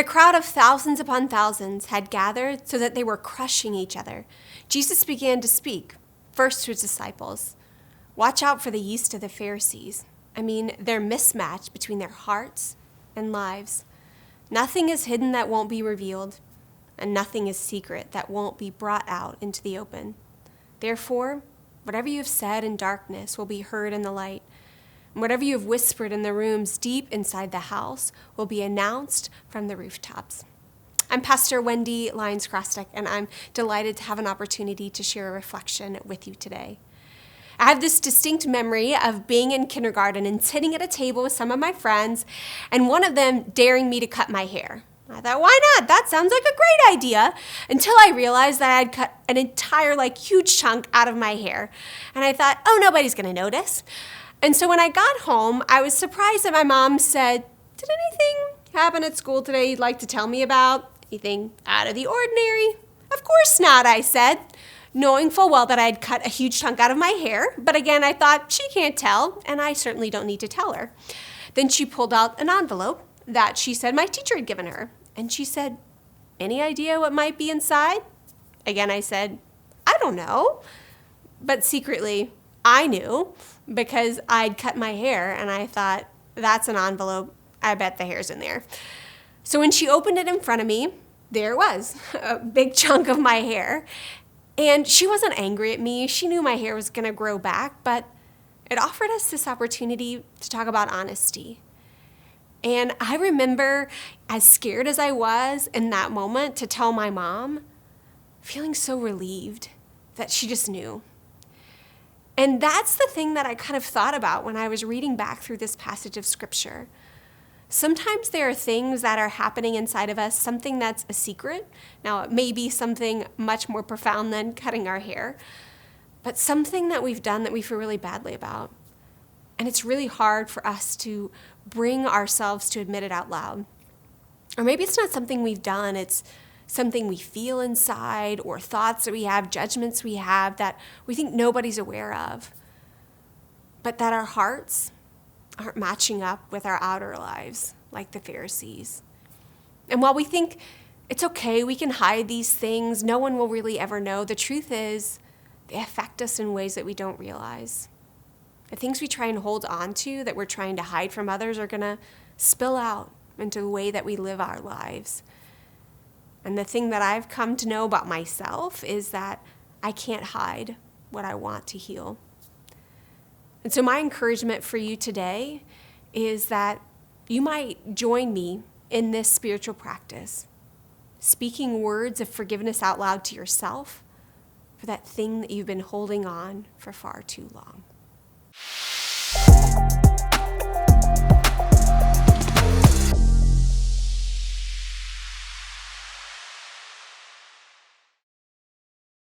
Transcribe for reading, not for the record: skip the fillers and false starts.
a crowd of thousands upon thousands had gathered so that they were crushing each other, Jesus began to speak, first to his disciples. Watch out for the yeast of the Pharisees. Their mismatch between their hearts and lives. Nothing is hidden that won't be revealed, and nothing is secret that won't be brought out into the open. Therefore, whatever you have said in darkness will be heard in the light, and whatever you have whispered in the rooms deep inside the house will be announced from the rooftops. I'm Pastor Wendy Lyons-Crostek, and I'm delighted to have an opportunity to share a reflection with you today. I have this distinct memory of being in kindergarten and sitting at a table with some of my friends, and one of them daring me to cut my hair. I thought, why not? That sounds like a great idea. Until I realized that I had cut an entire, huge chunk out of my hair. And I thought, oh, nobody's going to notice. And so when I got home, I was surprised that my mom said, did anything happen at school today you'd like to tell me about? Anything out of the ordinary? Of course not, I said, knowing full well that I had cut a huge chunk out of my hair. But again, I thought, she can't tell, and I certainly don't need to tell her. Then she pulled out an envelope that she said my teacher had given her. And she said, any idea what might be inside? Again, I said, I don't know. But secretly, I knew because I'd cut my hair and I thought, that's an envelope. I bet the hair's in there. So when she opened it in front of me, there it was, a big chunk of my hair. And she wasn't angry at me. She knew my hair was going to grow back, but it offered us this opportunity to talk about honesty. And I remember, as scared as I was in that moment, to tell my mom, feeling so relieved that she just knew. And that's the thing that I kind of thought about when I was reading back through this passage of Scripture. Sometimes there are things that are happening inside of us, something that's a secret. Now, it may be something much more profound than cutting our hair, but something that we've done that we feel really badly about. And it's really hard for us to bring ourselves to admit it out loud. Or maybe it's not something we've done, it's something we feel inside, or thoughts that we have, judgments we have that we think nobody's aware of. But that our hearts aren't matching up with our outer lives, like the Pharisees. And while we think it's okay, we can hide these things, no one will really ever know, the truth is they affect us in ways that we don't realize. The things we try and hold on to that we're trying to hide from others are going to spill out into the way that we live our lives. And the thing that I've come to know about myself is that I can't hide what I want to heal. And so my encouragement for you today is that you might join me in this spiritual practice, speaking words of forgiveness out loud to yourself for that thing that you've been holding on for far too long.